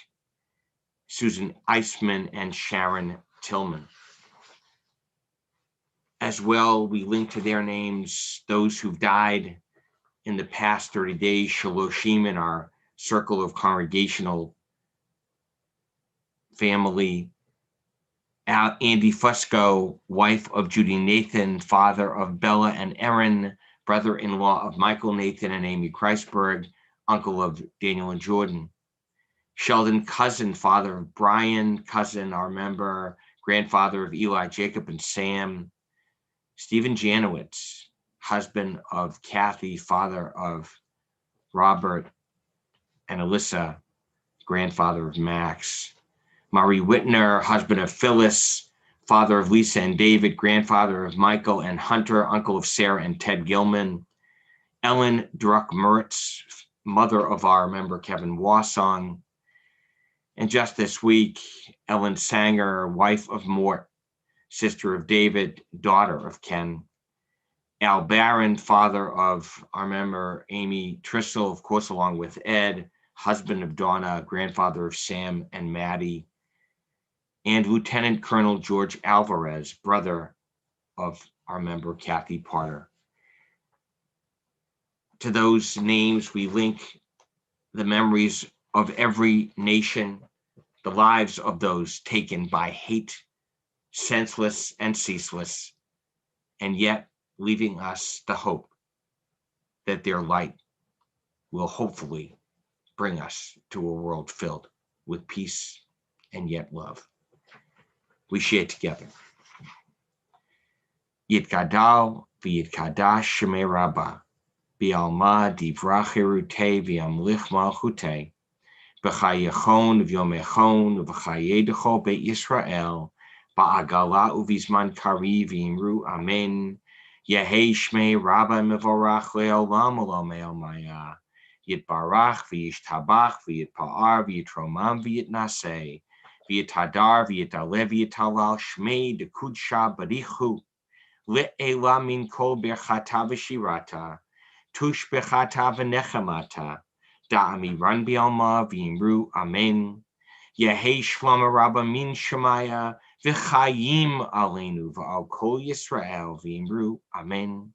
Susan Eisman, and Sharon Tillman. As well, we link to their names those who've died in the past 30 days, Shaloshim in our circle of congregational family, Andy Fusco, wife of Judy Nathan, father of Bella and Erin, brother-in-law of Michael Nathan and Amy Kreisberg, uncle of Daniel and Jordan. Sheldon Cousin, father of Brian Cousin, our member, grandfather of Eli, Jacob, and Sam. Stephen Janowitz, husband of Kathy, father of Robert and Alyssa, grandfather of Max. Murray Whitner, husband of Phyllis, father of Lisa and David, grandfather of Michael and Hunter, uncle of Sarah and Ted Gilman. Ellen Druck-Mertz, mother of our member Kevin Wassong. And just this week, Ellen Sanger, wife of Mort, sister of David, daughter of Ken. Al Barron, father of our member Amy Trissel, of course, along with Ed, husband of Donna, grandfather of Sam and Maddie. And Lieutenant Colonel George Alvarez, brother of our member Kathy Parter. To those names, we link the memories of every nation, the lives of those taken by hate, senseless and ceaseless, and yet leaving us the hope that their light will hopefully bring us to a world filled with peace and yet love. We share together. Yitgadal v'yitkadash shemei Rabbah, b'alma divrach cherutei v'yamlich malchutei, b'chayechon v'yomechon v'chayedecho beit Yisrael, ba'agala uvizman kari v'imru amen, Yehei shmei Rabbah mevorach le'olam olam me'omaya, Yitbarach v'yishtabach v'yitpa'ar v'yitromam v'yitnaseh, V'yitadar v'yitalev v'yitalal shmei dekudsha barichu le'ela min kol berchata v'shirata tush bechata v'nechamata da'amiran bi'alma v'yimru amen Yehei shlama rabba min shemaya v'chayim aleinu v'al kol Yisrael v'yimru amen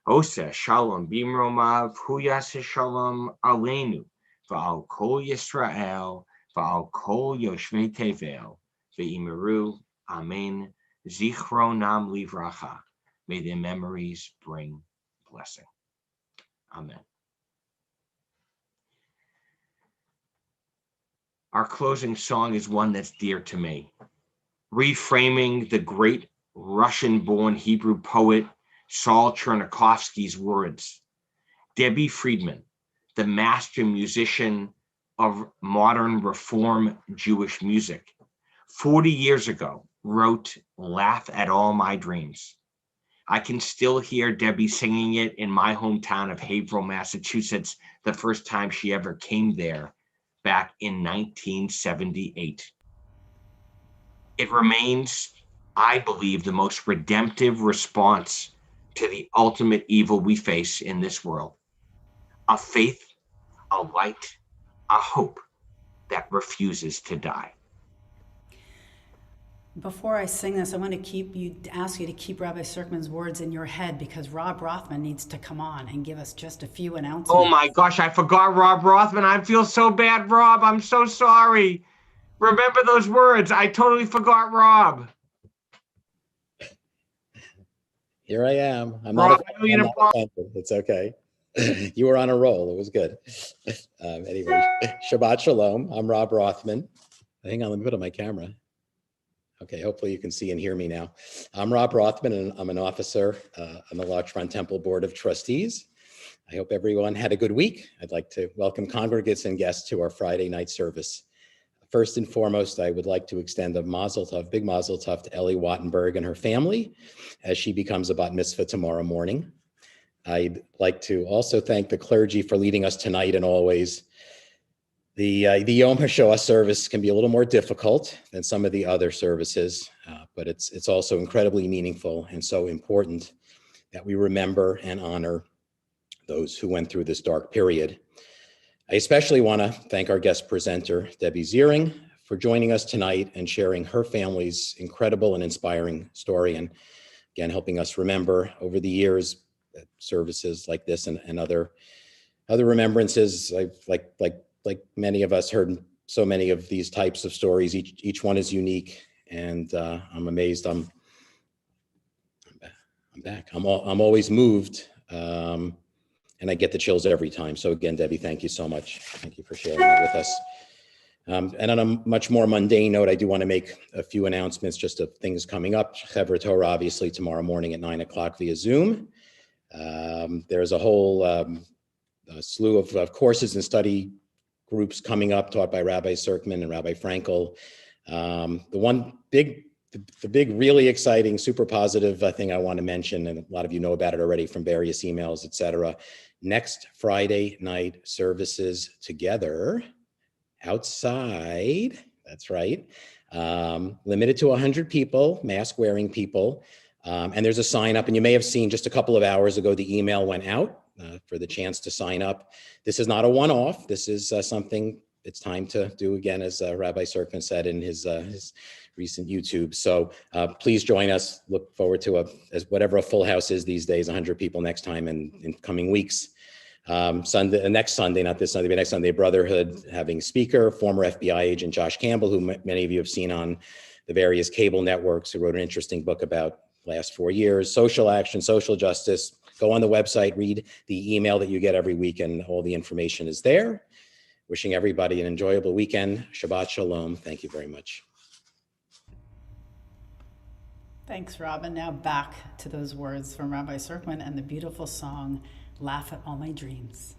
Osa Shalom Bimromav Huyas Shalom Aleinu Va'al Kol Yisrael Va'al Kol Yoshvei Tevel Ve'imeru Amen Zichronam Livracha. May their memories bring blessing. Amen. Our closing song is one that's dear to me, reframing the great Russian-born Hebrew poet Saul Chernikovsky's words. Debbie Friedman, the master musician of modern Reform Jewish music, 40 years ago wrote "Laugh at All My Dreams." I can still hear Debbie singing it in my hometown of Haverhill, Massachusetts, the first time she ever came there back in 1978. It remains, I believe, the most redemptive response to the ultimate evil we face in this world. A faith, a light, a hope that refuses to die. Before I sing this, I want to ask you to keep Rabbi Serkman's words in your head, because Rob Rothman needs to come on and give us just a few announcements. Oh my gosh, I forgot Rob Rothman. I feel so bad, Rob. I'm so sorry. Remember those words. I totally forgot Rob. Here I am. I'm Rob, not offended. It's okay. You were on a roll. It was good. Anyway, Shabbat Shalom. I'm Rob Rothman. Hang on, let me put on my camera. Okay, hopefully you can see and hear me now. I'm Rob Rothman, and I'm an officer on the Larchmont Temple Board of Trustees. I hope everyone had a good week. I'd like to welcome congregants and guests to our Friday night service. First and foremost, I would like to extend a mazel tov, big mazel tov to Ellie Wattenberg and her family as she becomes a bat mitzvah tomorrow morning. I'd like to also thank the clergy for leading us tonight and always. The Yom HaShoah service can be a little more difficult than some of the other services, but it's also incredibly meaningful and so important that we remember and honor those who went through this dark period. I especially want to thank our guest presenter, Debbie Ziering, for joining us tonight and sharing her family's incredible and inspiring story, and again, helping us remember over the years that services like this and other remembrances. I've like many of us heard so many of these types of stories. Each one is unique, and I'm amazed. I'm back. I'm always moved. And I get the chills every time. So again, Debbie, thank you so much. Thank you for sharing that with us. And on a much more mundane note, I do want to make a few announcements just of things coming up. Chevra Torah, obviously, tomorrow morning at 9 o'clock via Zoom. There's a whole slew of courses and study groups coming up, taught by Rabbi Serkman and Rabbi Frankel. The big, really exciting, super positive thing I want to mention, and a lot of you know about it already from various emails, et cetera. Next Friday night services together outside, that's right, limited to 100 people, mask wearing people. And there's a sign up, and you may have seen just a couple of hours ago, the email went out for the chance to sign up. This is not a one-off. This is something it's time to do again, as Rabbi Serkman said in his recent YouTube. So please join us. Look forward to whatever a full house is these days, 100 people next time in coming weeks. Next Sunday, not this Sunday, but next Sunday, Brotherhood having speaker, former FBI agent Josh Campbell, who many of you have seen on the various cable networks, who wrote an interesting book about last 4 years, social action, social justice. Go on the website, read the email that you get every week, and all the information is there. Wishing everybody an enjoyable weekend. Shabbat Shalom. Thank you very much. Thanks, Robin. Now back to those words from Rabbi Serkman and the beautiful song, Laugh at All My Dreams.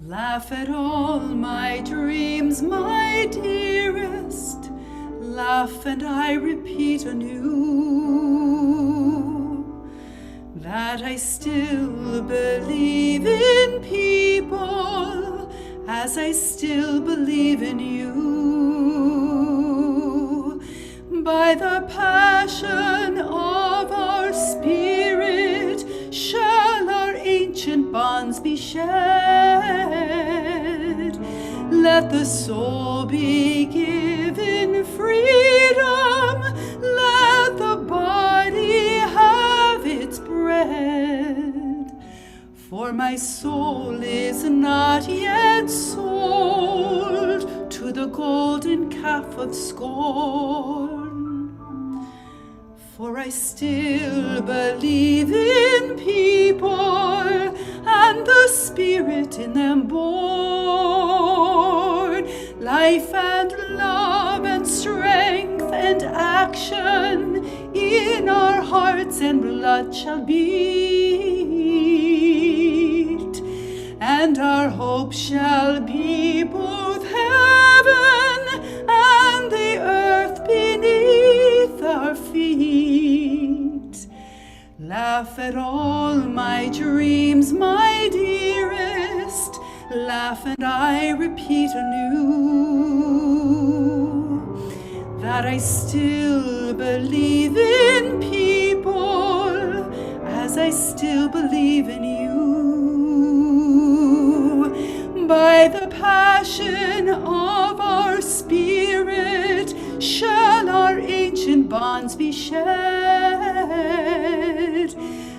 Laugh at all my dreams, my dearest. Laugh, and I repeat anew that I still believe in people as I still believe in you. By the passion of our spirit shall our ancient bonds be shed. Let the soul be given freedom. Let the body have its bread. For my soul is not yet sold to the golden calf of scorn. For I still believe in people and the Spirit in them born. Life and love and strength and action in our hearts and blood shall beat, and our hope shall be both heaven and the earth beneath our feet. Laugh at all my dreams, my dearest. Laugh and I repeat anew that I still believe in people as I still believe in you. By the passion of our Spirit shall our ancient bonds be shed.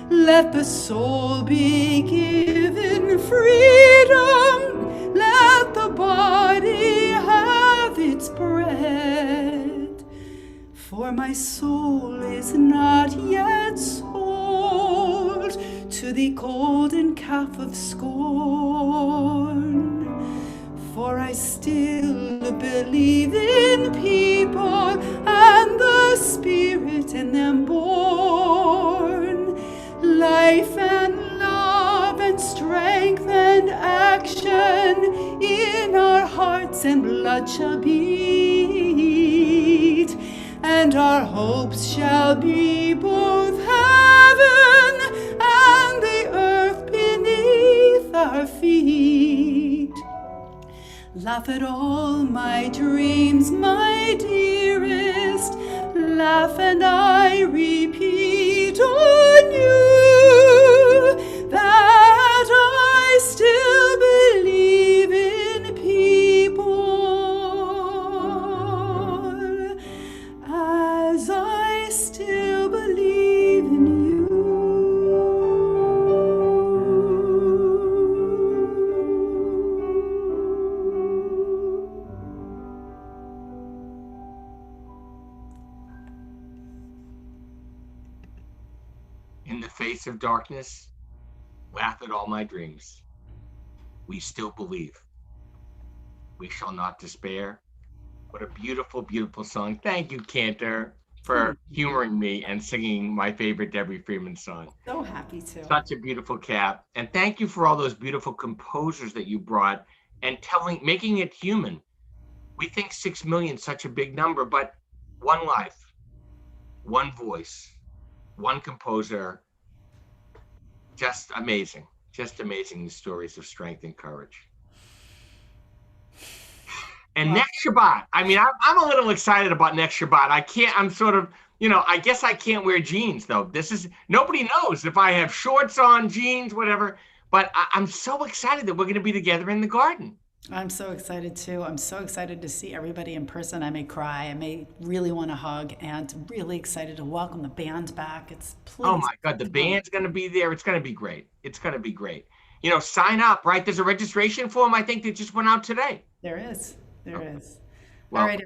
Let the soul be given freedom. Let the body have its bread. For my soul is not yet sold to the golden calf of scorn. For I still believe in people and the Spirit in them born. Life and love and strength and action in our hearts and blood shall beat, and our hopes shall be both heaven and the earth beneath our feet. Laugh at all my dreams, my dearest. Laugh and I repeat on you that I still believe in people as I still believe in you. In the face of darkness, laugh at all my dreams. We still believe. We shall not despair. What a beautiful, beautiful song. Thank you, Cantor, for humoring me and singing my favorite Debbie Freeman song. So happy to. Such a beautiful cap. And thank you for all those beautiful composers that you brought and making it human. We think 6 million is such a big number, but one life, one voice, one composer. Just amazing. Just amazing stories of strength and courage. And next Shabbat, I mean, I'm a little excited about next Shabbat. I'm sort of, I guess I can't wear jeans though. Nobody knows if I have shorts on, jeans, whatever, but I'm so excited that we're going to be together in the garden. I'm so excited too. I'm so excited to see everybody in person. I may cry. I may really want to hug, and really excited to welcome the band back. Oh my God, the band's going to be there. It's going to be great. It's going to be great. Sign up, right? There's a registration form, I think, that just went out today. There is. There is. Well, All right.